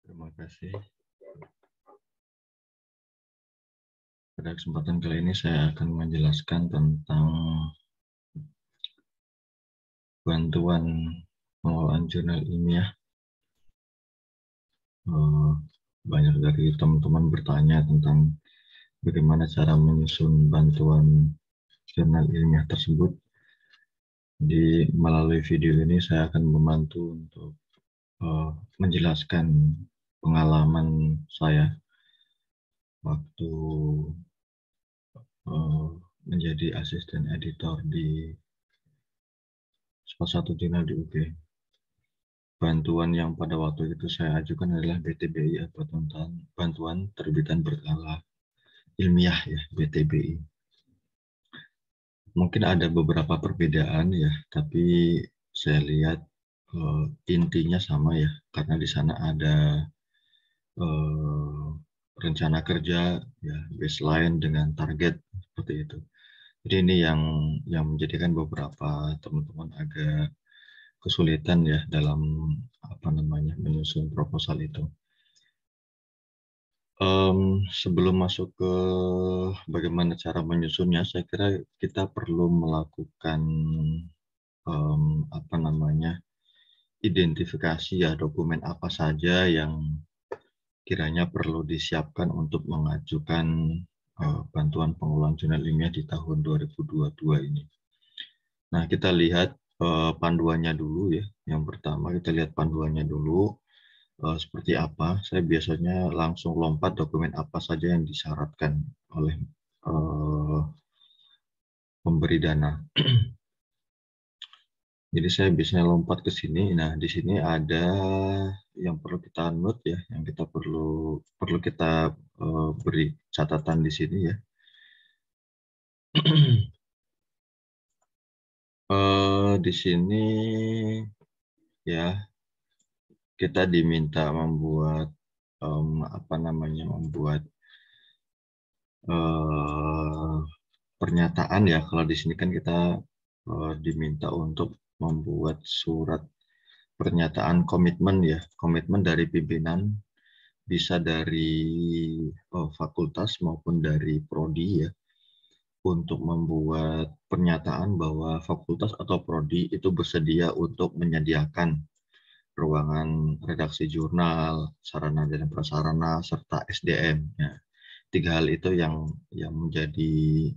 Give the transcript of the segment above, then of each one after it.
Terima kasih. Pada kesempatan kali ini saya akan menjelaskan tentang bantuan pengelolaan jurnal ilmiah. Banyak dari teman-teman bertanya tentang bagaimana cara menyusun bantuan jurnal ilmiah tersebut. Jadi melalui video ini saya akan membantu untuk menjelaskan pengalaman saya waktu menjadi asisten editor di salah satu jurnal di UG. Bantuan yang pada waktu itu saya ajukan adalah BTBI atau bantuan terbitan berkala ilmiah ya, BTBI. Mungkin ada beberapa perbedaan ya, tapi saya lihat intinya sama ya, karena di sana ada rencana kerja ya, baseline dengan target seperti itu. Jadi ini yang menjadikan beberapa teman-teman agak kesulitan ya dalam menyusun proposal itu. Sebelum masuk ke bagaimana cara menyusunnya, saya kira kita perlu melakukan identifikasi ya, dokumen apa saja yang kiranya perlu disiapkan untuk mengajukan bantuan pengelolaan jurnal ilmiah di tahun 2022 ini. Nah, kita lihat panduannya dulu ya. Yang pertama kita lihat panduannya dulu. Seperti apa, saya biasanya langsung lompat dokumen apa saja yang disyaratkan oleh pemberi dana. Jadi saya biasanya lompat ke sini. Nah, di sini ada yang perlu kita note ya, yang kita perlu kita beri catatan di sini ya. Di sini ya kita diminta membuat pernyataan ya. Kalau di sini kan kita diminta untuk membuat surat pernyataan komitmen ya, komitmen dari pimpinan, bisa dari fakultas maupun dari prodi ya, untuk membuat pernyataan bahwa fakultas atau prodi itu bersedia untuk menyediakan ruangan redaksi jurnal, sarana dan prasarana, serta SDM. Ya. 3 hal itu yang menjadi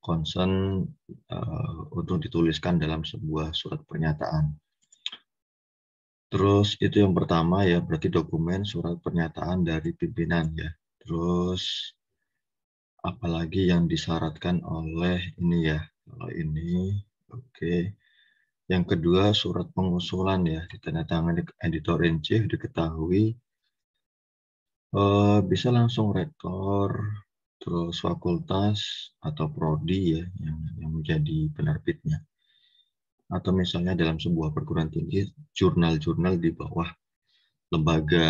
concern untuk dituliskan dalam sebuah surat pernyataan. Terus itu yang pertama ya, berarti dokumen surat pernyataan dari pimpinan ya. Terus apalagi yang disyaratkan oleh ini ya, kalau ini oke. Yang kedua surat pengusulan ya, ditandatangani editor in chief, diketahui bisa langsung rektor, terus fakultas atau prodi ya yang menjadi penerbitnya. Atau misalnya dalam sebuah perguruan tinggi, jurnal-jurnal di bawah lembaga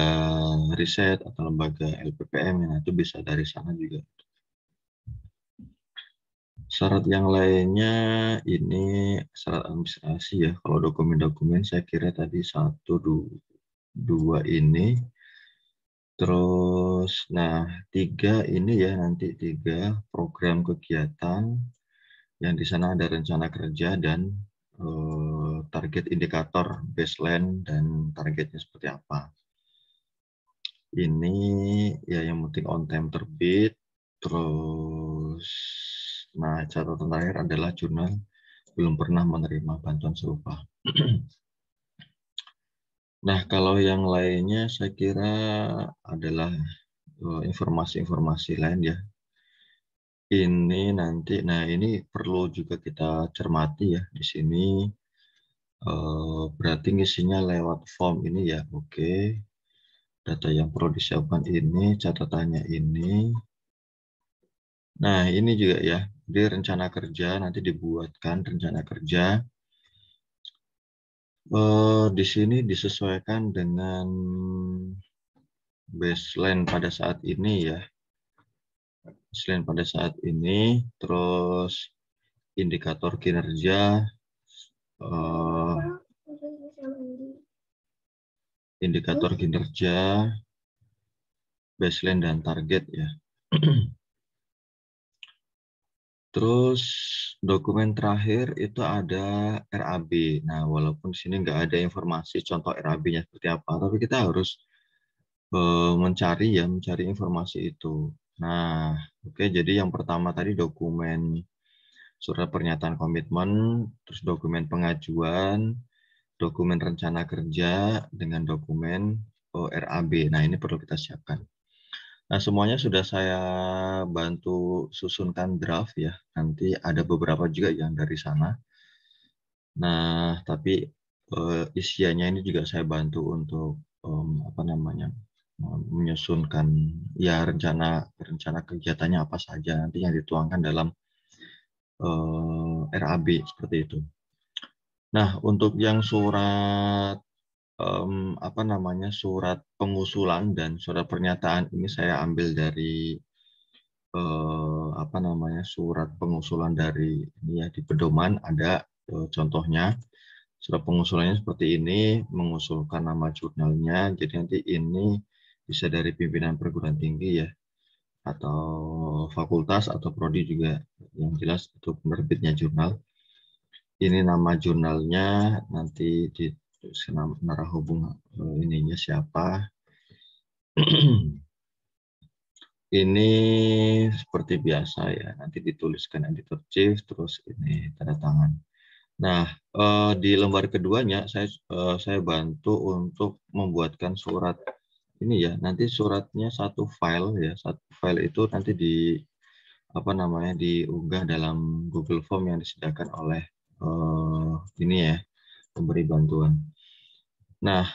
riset atau lembaga LPPM, yang itu bisa dari sana juga. Syarat yang lainnya ini syarat administrasi ya. Kalau dokumen-dokumen saya kira tadi 1, 2 ini. Terus, nah 3 ini ya, nanti 3 program kegiatan yang di sana ada rencana kerja dan target indikator baseline dan targetnya seperti apa. Ini ya yang penting on time terbit. Terus, nah catatan terakhir adalah jurnal belum pernah menerima bantuan serupa. Nah, kalau yang lainnya saya kira adalah informasi-informasi lain ya. Ini nanti, nah ini perlu juga kita cermati ya di sini. Berarti ngisinya lewat form ini ya, oke. Data yang perlu disiapkan ini, catatannya ini. Nah, ini juga ya, di rencana kerja nanti dibuatkan rencana kerja. Di sini disesuaikan dengan baseline pada saat ini ya. Baseline pada saat ini, terus indikator kinerja, indikator kinerja, baseline dan target ya. Terus dokumen terakhir itu ada RAB. Nah, walaupun di sini nggak ada informasi contoh RAB-nya seperti apa, tapi kita harus mencari informasi itu. Nah, oke, jadi yang pertama tadi dokumen surat pernyataan komitmen, terus dokumen pengajuan, dokumen rencana kerja dengan dokumen RAB. Nah, ini perlu kita siapkan. Nah, semuanya sudah saya bantu susunkan draft ya. Nanti ada beberapa juga yang dari sana. Nah, tapi isiannya ini juga saya bantu untuk menyusunkan ya rencana kegiatannya apa saja nanti yang dituangkan dalam RAB seperti itu. Nah, untuk yang surat surat pengusulan dan surat pernyataan ini saya ambil dari surat pengusulan dari ini ya di pedoman ada contohnya. Surat pengusulannya seperti ini, mengusulkan nama jurnalnya. Jadi nanti ini bisa dari pimpinan perguruan tinggi ya, atau fakultas atau prodi juga. Yang jelas itu penerbitnya jurnal. Ini nama jurnalnya, nanti di narah hubung ininya siapa. Ini seperti biasa ya, nanti dituliskan editor chief, terus ini tanda tangan. Nah, di lembar keduanya saya bantu untuk membuatkan surat ini ya. Nanti suratnya satu file ya, satu file itu nanti diunggah dalam Google Form yang disediakan oleh ini ya, pemberi bantuan. Nah,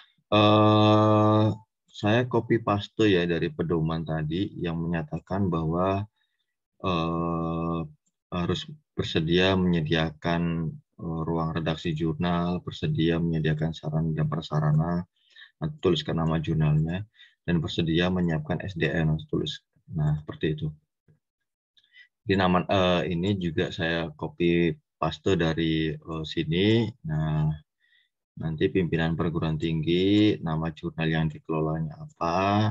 saya copy paste ya dari pedoman tadi yang menyatakan bahwa harus bersedia menyediakan ruang redaksi jurnal, bersedia menyediakan sarana dan prasarana, tuliskan nama jurnalnya, dan bersedia menyiapkan SDM, tulis. Nah, seperti itu. Di nama ini juga saya copy paste dari sini. Nah, nanti pimpinan perguruan tinggi, nama jurnal yang dikelolanya apa,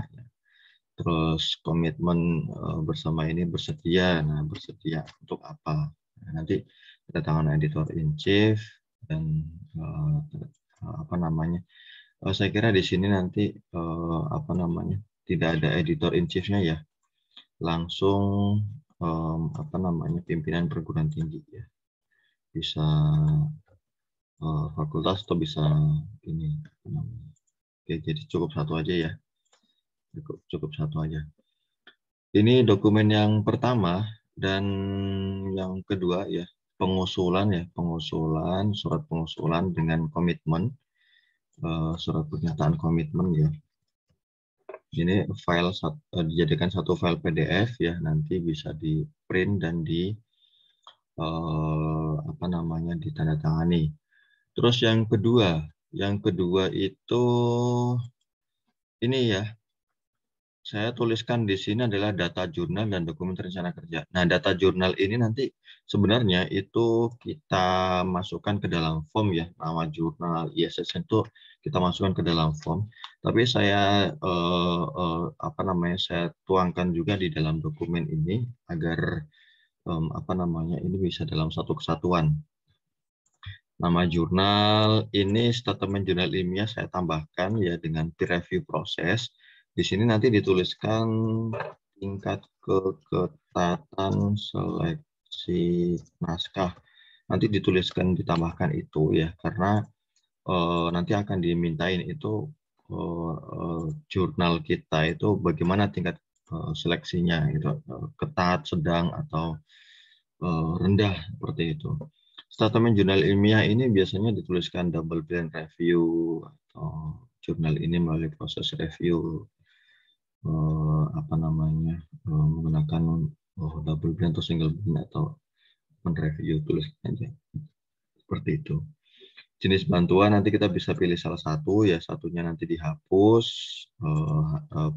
terus komitmen bersama ini bersedia. Nah, bersedia untuk apa? Nah, nanti tanda tangan editor in chief dan saya kira di sini nanti tidak ada editor in chief-nya ya, langsung pimpinan perguruan tinggi ya, bisa fakultas atau bisa ini. Oke, jadi cukup satu aja ya, cukup satu aja. Ini dokumen yang pertama dan yang kedua ya, pengusulan surat pengusulan dengan komitmen, surat pernyataan komitmen ya. Ini file dijadikan satu file PDF ya, nanti bisa di print dan ditandatangani. Terus yang kedua itu ini ya, saya tuliskan di sini adalah data jurnal dan dokumen rencana kerja. Nah, data jurnal ini nanti sebenarnya itu kita masukkan ke dalam form ya, nama jurnal, ISSN itu kita masukkan ke dalam form. Tapi saya saya tuangkan juga di dalam dokumen ini agar ini bisa dalam satu kesatuan. Nama jurnal ini statement jurnal ilmiah saya tambahkan ya dengan peer review proses. Di sini nanti dituliskan tingkat keketatan seleksi naskah. Nanti ditambahkan itu ya, karena nanti akan dimintain itu jurnal kita itu bagaimana tingkat seleksinya gitu, ketat, sedang atau rendah seperti itu. Statement jurnal ilmiah ini biasanya dituliskan double blind review atau jurnal ini melalui proses review menggunakan double blind atau single blind atau men-review, tuliskan aja seperti itu. Jenis bantuan nanti kita bisa pilih salah satu ya, satunya nanti dihapus,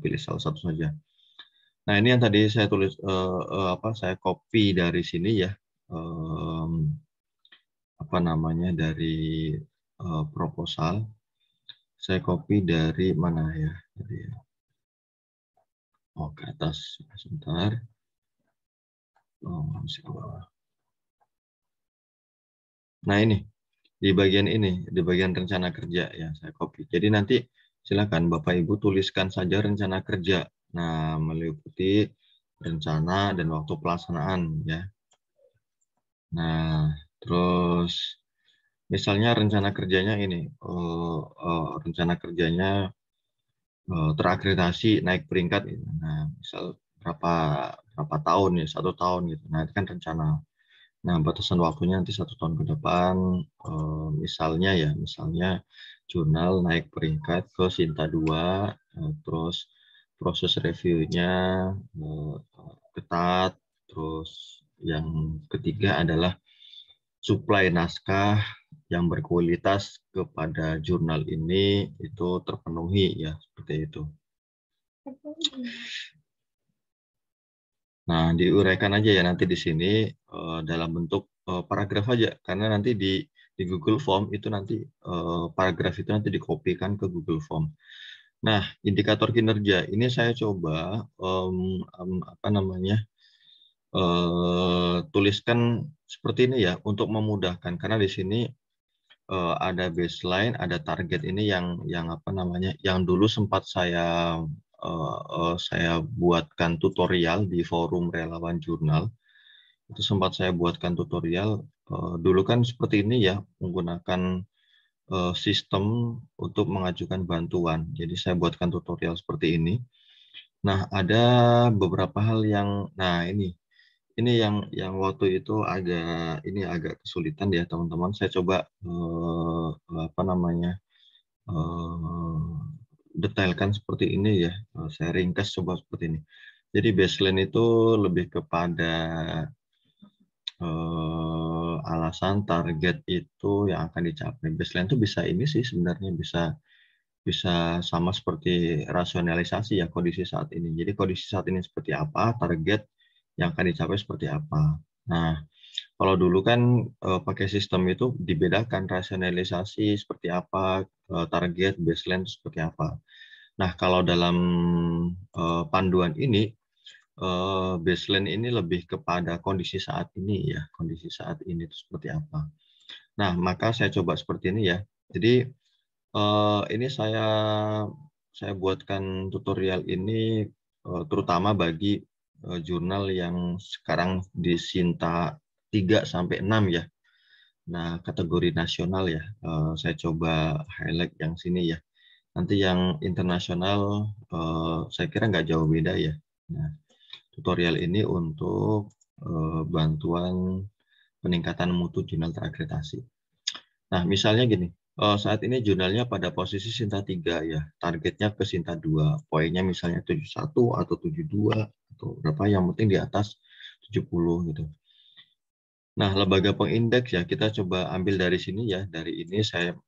pilih salah satu saja. Nah, ini yang tadi saya tulis saya copy dari sini ya. apa namanya dari proposal. Saya copy dari mana ya? Oh, ke atas sebentar. Oh, masih ke bawah. Nah, ini di bagian ini, di bagian rencana kerja ya, saya copy. Jadi nanti silakan Bapak Ibu tuliskan saja rencana kerja. Nah, meliputi rencana dan waktu pelaksanaan ya. Nah, terus misalnya rencana kerjanya ini, rencana kerjanya terakreditasi naik peringkat. Gitu. Nah, misal berapa tahun ya, 1 tahun gitu. Nah, itu kan rencana. Nah, batasan waktunya nanti 1 tahun ke depan, misalnya ya, misalnya jurnal naik peringkat ke Sinta 2, terus proses reviewnya ketat, terus yang ketiga adalah suplai naskah yang berkualitas kepada jurnal ini itu terpenuhi ya, seperti itu. Nah, diuraikan aja ya nanti di sini dalam bentuk paragraf aja, karena nanti di Google Form itu nanti paragraf itu nanti dikopikan ke Google Form. Nah, indikator kinerja ini saya coba apa namanya tuliskan seperti ini ya untuk memudahkan, karena di sini ada baseline, ada target ini yang apa namanya, yang dulu sempat saya buatkan tutorial di forum relawan jurnal. Itu sempat saya buatkan tutorial. Dulu kan seperti ini ya, menggunakan sistem untuk mengajukan bantuan. Jadi saya buatkan tutorial seperti ini. Nah, ada beberapa hal yang, nah ini yang waktu itu agak kesulitan ya teman-teman. Saya coba apa namanya detailkan seperti ini ya. Saya ringkas coba seperti ini. Jadi baseline itu lebih kepada alasan target itu yang akan dicapai. Baseline itu bisa ini sih sebenarnya bisa sama seperti rasionalisasi ya kondisi saat ini. Jadi kondisi saat ini seperti apa, target yang akan dicapai seperti apa. Nah, kalau dulu kan pakai sistem itu dibedakan rasionalisasi seperti apa, target baseline seperti apa. Nah, kalau dalam panduan ini baseline ini lebih kepada kondisi saat ini ya, kondisi saat ini itu seperti apa. Nah, maka saya coba seperti ini ya. Jadi ini saya buatkan tutorial ini terutama bagi jurnal yang sekarang di Sinta 3 sampai 6 ya. Nah, kategori nasional ya. Saya coba highlight yang sini ya. Nanti yang internasional saya kira nggak jauh beda ya. Nah, tutorial ini untuk bantuan peningkatan mutu jurnal terakreditasi. Nah, misalnya gini, saat ini jurnalnya pada posisi Sinta 3 ya, targetnya ke Sinta 2, poinnya misalnya 71 atau 72 atau berapa, yang penting di atas 70 gitu. Nah, lembaga pengindeks ya, kita coba ambil dari sini ya, dari ini saya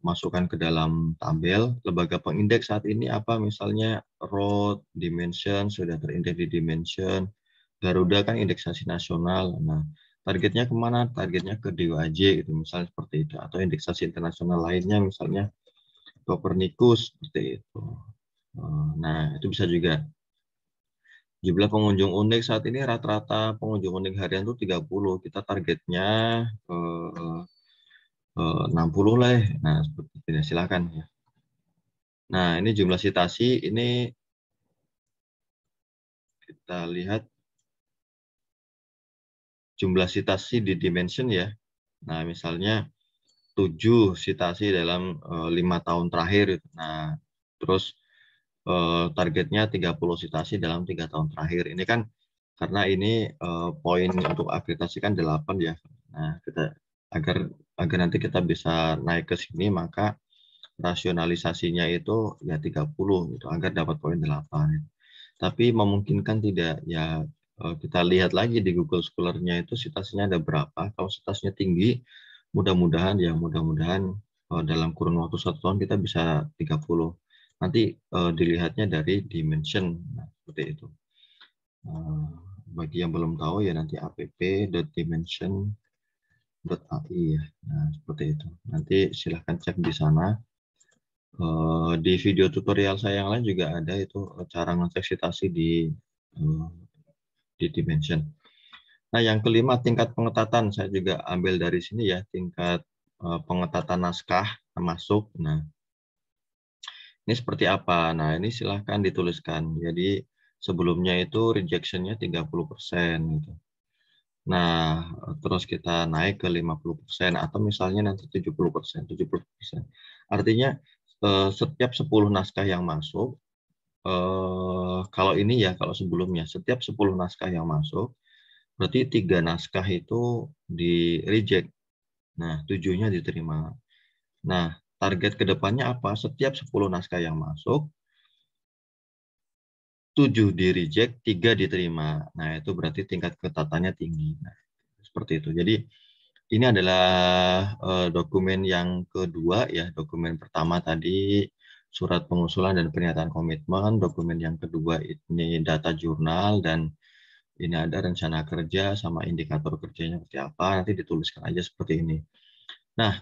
masukkan ke dalam tabel. Lembaga pengindeks saat ini apa, misalnya Road, Dimension, sudah terindeks di Dimension, Garuda kan indeksasi nasional. Nah, targetnya kemana? Targetnya ke DOAJ gitu, misalnya seperti itu. Atau indeksasi internasional lainnya, misalnya Copernicus, seperti itu. Nah, itu bisa juga. Jumlah pengunjung unik saat ini rata-rata pengunjung unik harian itu 30. Kita targetnya 60 lah ya. Nah, seperti itu. Silakan ya. Nah, ini jumlah citasi, ini kita lihat jumlah citasi di Dimension ya. Nah, misalnya 7 citasi dalam 5 tahun terakhir. Nah, terus targetnya 30 citasi dalam 3 tahun terakhir. Ini kan karena ini poin untuk akreditasi kan 8 ya. Nah, kita agar nanti kita bisa naik ke sini, maka rasionalisasinya itu ya 30 gitu agar dapat poin 8. Tapi memungkinkan tidak ya, kita lihat lagi di Google Scholar-nya itu citasinya ada berapa. Kalau citasinya tinggi, mudah-mudahan dalam kurun waktu 1 tahun kita bisa 30. Nanti dilihatnya dari dimension, nah, seperti itu. Bagi yang belum tahu ya nanti app.dimension .ai ya. Nah, seperti itu. Nanti silahkan cek di sana. Di video tutorial saya yang lain juga ada itu cara ngecek citasi di Dimension. Nah, yang kelima tingkat pengetatan saya juga ambil dari sini ya, tingkat pengetatan naskah termasuk. Nah, ini seperti apa? Nah, ini silahkan dituliskan. Jadi sebelumnya itu rejection-nya 30% gitu. Nah, terus kita naik ke 50% atau misalnya nanti 70%, 70%. Artinya setiap 10 naskah yang masuk, kalau ini ya, kalau sebelumnya, setiap 10 naskah yang masuk, berarti 3 naskah itu di reject. Nah, 7-nya diterima. Nah, target ke depannya apa? Setiap 10 naskah yang masuk, 7 di reject, 3 diterima. Nah, itu berarti tingkat ketatannya tinggi. Nah, seperti itu. Jadi, ini adalah dokumen yang kedua ya. Dokumen pertama tadi surat pengusulan dan pernyataan komitmen. Dokumen yang kedua ini data jurnal dan ini ada rencana kerja sama indikator kerjanya seperti apa. Nanti dituliskan aja seperti ini. Nah,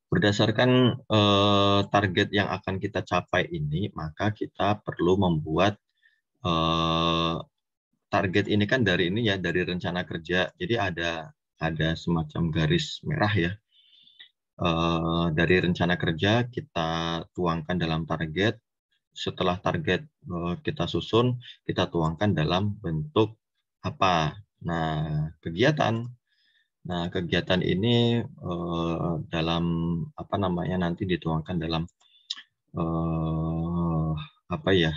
berdasarkan target yang akan kita capai ini, maka kita perlu membuat target ini kan dari ini ya, dari rencana kerja. Jadi ada semacam garis merah ya. Dari rencana kerja kita tuangkan dalam target. Setelah target kita susun, kita tuangkan dalam bentuk apa. Nah, kegiatan. Nah, kegiatan ini dalam apa namanya nanti dituangkan dalam apa ya?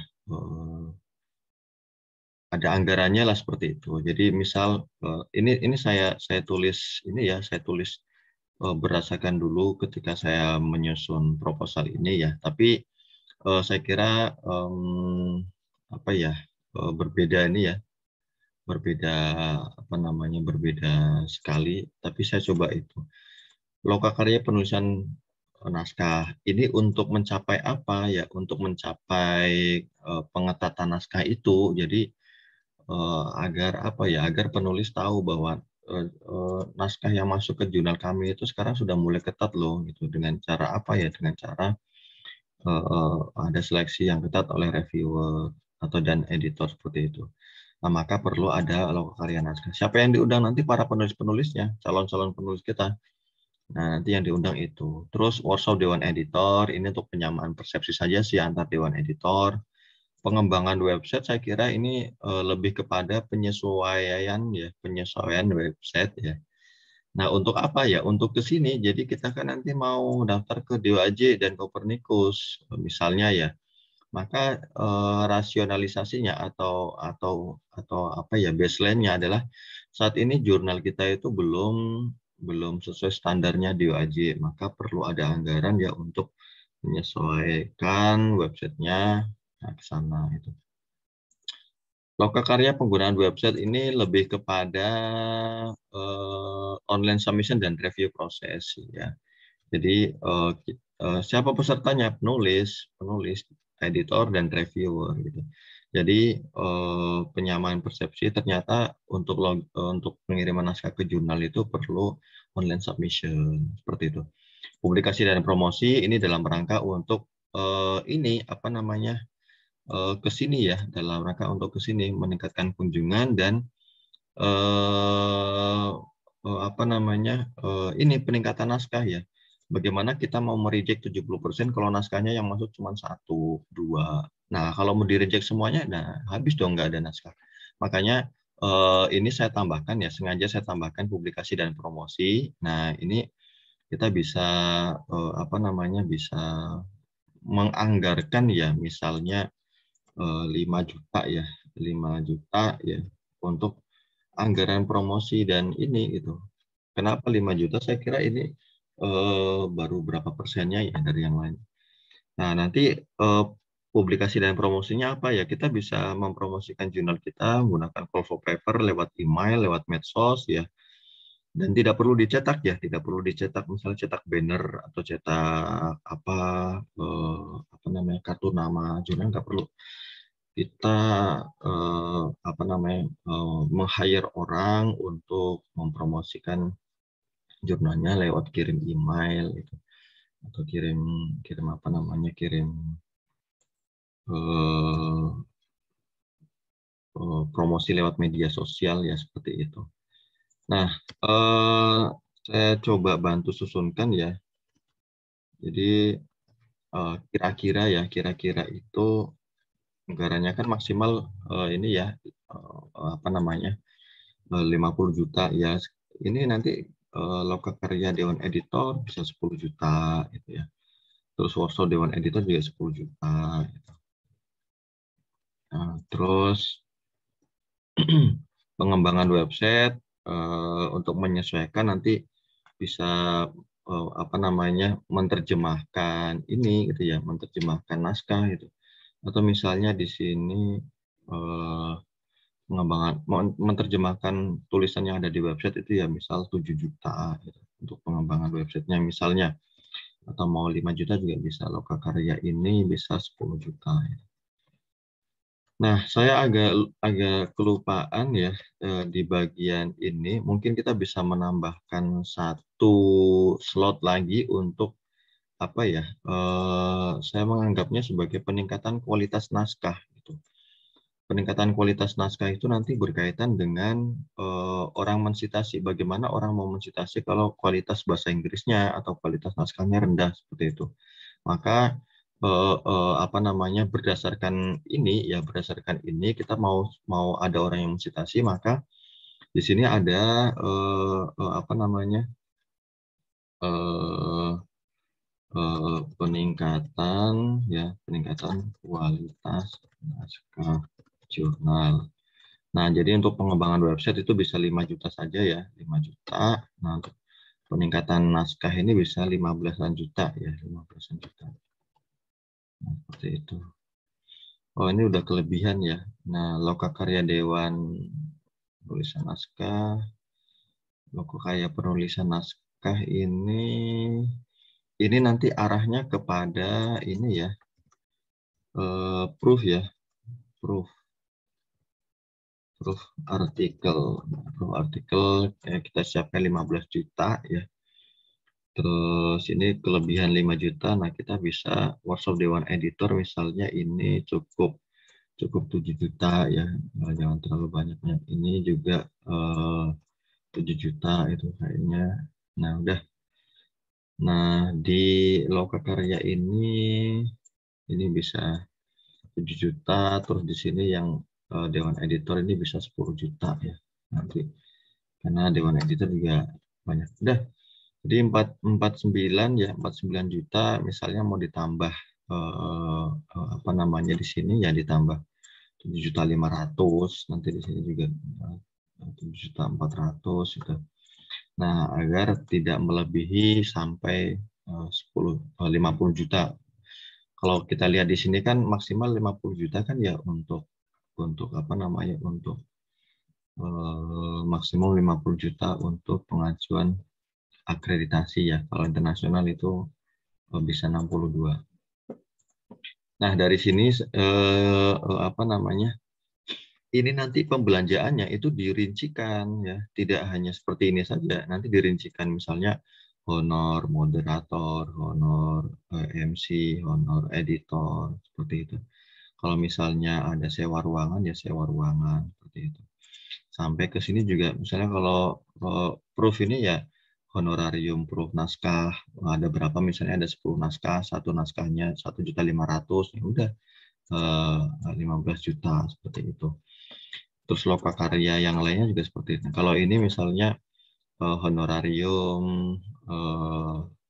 Ada anggarannya lah seperti itu. Jadi misal ini saya tulis ini ya, saya tulis berdasarkan dulu ketika saya menyusun proposal ini ya. Tapi saya kira apa ya berbeda ini ya, berbeda apa namanya berbeda sekali. Tapi saya coba itu lokakarya penulisan naskah ini untuk mencapai apa ya? Untuk mencapai pengetatan naskah itu. Jadi agar apa ya? Agar penulis tahu bahwa naskah yang masuk ke jurnal kami itu sekarang sudah mulai ketat loh gitu. Dengan cara apa ya? Dengan cara ada seleksi yang ketat oleh reviewer atau dan editor seperti itu. Nah, maka perlu ada lokakarya naskah. Siapa yang diundang nanti? Para penulis-penulisnya, calon-calon penulis kita. Nah, nanti yang diundang itu. Terus workshop Dewan Editor, ini untuk penyamaan persepsi saja sih antar Dewan Editor. Pengembangan website saya kira ini lebih kepada penyesuaian ya, penyesuaian website ya. Nah, untuk apa ya? Untuk ke sini, jadi kita kan nanti mau daftar ke DOAJ dan Copernicus, misalnya ya. Maka rasionalisasinya atau apa ya baseline-nya adalah saat ini jurnal kita itu belum sesuai standarnya DOAJ, maka perlu ada anggaran ya untuk menyesuaikan websitenya ke sana itu. Lokakarya penggunaan website ini lebih kepada online submission dan review proses ya. Jadi siapa pesertanya? Penulis, editor dan reviewer gitu. Jadi penyamaan persepsi ternyata untuk pengiriman naskah ke jurnal itu perlu online submission seperti itu. Publikasi dan promosi ini dalam rangka untuk ini apa namanya ke sini ya, dalam rangka untuk ke sini meningkatkan kunjungan dan apa namanya ini peningkatan naskah ya. Bagaimana kita mau mereject 70% kalau naskahnya yang masuk cuma 1, 2. Nah, kalau mau direject semuanya, nah habis dong nggak ada naskah. Makanya ini saya tambahkan ya, sengaja saya tambahkan publikasi dan promosi. Nah, ini kita bisa apa namanya bisa menganggarkan ya, misalnya 5 juta ya, 5 juta ya untuk anggaran promosi dan ini gitu. Kenapa 5 juta? Saya kira ini baru berapa persennya ya dari yang lain. Nah, nanti publikasi dan promosinya apa ya? Kita bisa mempromosikan jurnal kita menggunakan call for paper lewat email, lewat medsos ya. Dan tidak perlu dicetak ya, tidak perlu dicetak misalnya cetak banner atau cetak apa namanya kartu nama jurnal nggak perlu. kita meng-hire orang untuk mempromosikan jurnalnya lewat kirim email gitu, atau kirim eh, promosi lewat media sosial ya, seperti itu. Nah, saya coba bantu susunkan ya. Jadi kira-kira itu anggarannya kan maksimal ini ya, 50 juta ya. Ini nanti Lokakarya Dewan Editor bisa 10 juta gitu ya. Terus workshop Dewan Editor juga 10 juta gitu. Nah, terus pengembangan website untuk menyesuaikan nanti bisa menerjemahkan ini gitu ya, menerjemahkan naskah gitu. Atau misalnya di sini pengembangan menerjemahkan tulisan yang ada di website itu ya, misal 7 juta gitu, untuk pengembangan websitenya misalnya, atau mau 5 juta juga bisa. Lokakarya ini bisa 10 juta gitu. Nah, saya agak kelupaan ya di bagian ini. Mungkin kita bisa menambahkan satu slot lagi untuk apa ya? Saya menganggapnya sebagai peningkatan kualitas naskah gitu. Peningkatan kualitas naskah itu nanti berkaitan dengan orang mensitasi. Bagaimana orang mau mensitasi kalau kualitas bahasa Inggrisnya atau kualitas naskahnya rendah seperti itu. Maka berdasarkan ini kita mau ada orang yang mensitasi, maka di sini ada peningkatan kualitas naskah jurnal. Nah, jadi untuk pengembangan website itu bisa 5 juta saja ya, 5 juta. Nah, untuk peningkatan naskah ini bisa 15-an juta ya, 15-an juta. Nah, seperti itu. Oh, ini udah kelebihan ya. Nah, Lokakarya Dewan Tulisan Naskah, Lokakarya Penulisan Naskah ini nanti arahnya kepada ini ya, proof ya, proof artikel ya, kita siapkan 15 juta ya. Terus ini kelebihan 5 juta. Nah, kita bisa workshop Dewan Editor misalnya ini cukup 7 juta ya. Jangan terlalu banyak. Ini juga 7 juta itu kayaknya. Nah, udah. Nah, di Lokakarya ini bisa 7 juta, terus di sini yang Dewan Editor ini bisa 10 juta ya. Nanti karena Dewan Editor juga banyak. Udah. Jadi 49 juta misalnya mau ditambah di sini ya, ditambah 7.500.000, nanti di sini juga 7.400.000 gitu. Nah, agar tidak melebihi sampai 50 juta. Kalau kita lihat di sini kan maksimal 50 juta kan ya, untuk maksimum 50 juta untuk pengajuan akreditasi ya. Kalau internasional itu bisa 62. Nah, dari sini ini nanti pembelanjaannya itu dirincikan ya, tidak hanya seperti ini saja. Nanti dirincikan misalnya honor moderator, honor MC, honor editor, seperti itu. Kalau misalnya ada sewa ruangan ya sewa ruangan, seperti itu. Sampai ke sini juga misalnya kalau proof ini ya honorarium proof naskah, ada berapa, misalnya ada 10 naskah, satu naskahnya 1.500.000, ya udah 15 juta seperti itu. Terus Lokakarya yang lainnya juga seperti itu. Kalau ini misalnya honorarium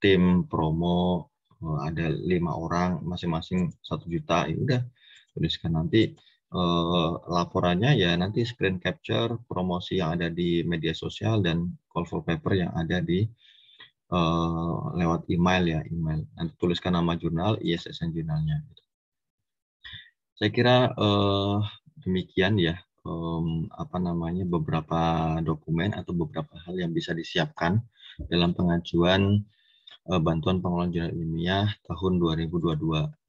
tim promo ada 5 orang, masing-masing 1 juta, ya udah tuliskan nanti laporannya ya, nanti screen capture promosi yang ada di media sosial dan call for paper yang ada di lewat email ya, email. Nanti tuliskan nama jurnal, ISSN jurnalnya. Saya kira demikian ya, beberapa dokumen atau beberapa hal yang bisa disiapkan dalam pengajuan bantuan pengelolaan jurnal ilmiah tahun 2022.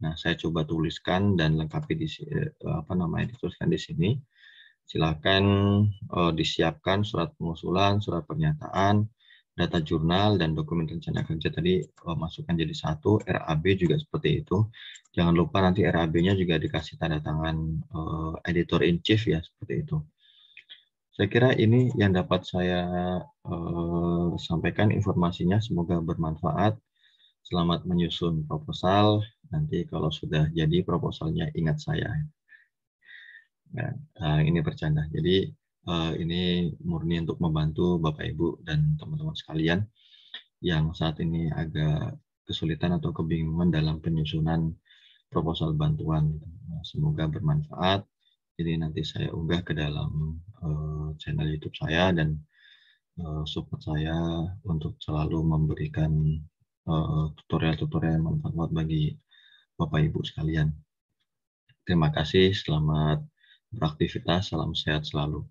Nah, saya coba tuliskan dan lengkapi dituliskan di sini. Silakan disiapkan surat pengusulan, surat pernyataan, data jurnal, dan dokumen rencana kerja tadi masukkan jadi satu. RAB juga seperti itu. Jangan lupa nanti RAB-nya juga dikasih tanda tangan editor in chief ya, seperti itu. Saya kira ini yang dapat saya sampaikan informasinya, semoga bermanfaat. Selamat menyusun proposal. Nanti kalau sudah jadi proposalnya ingat saya. Nah, ini bercanda. Jadi ini murni untuk membantu Bapak Ibu dan teman-teman sekalian yang saat ini agak kesulitan atau kebingungan dalam penyusunan proposal bantuan. Semoga bermanfaat. Jadi nanti saya unggah ke dalam channel YouTube saya dan support saya untuk selalu memberikan tutorial-tutorial yang bermanfaat bagi Bapak Ibu sekalian. Terima kasih, selamat beraktivitas, salam sehat selalu.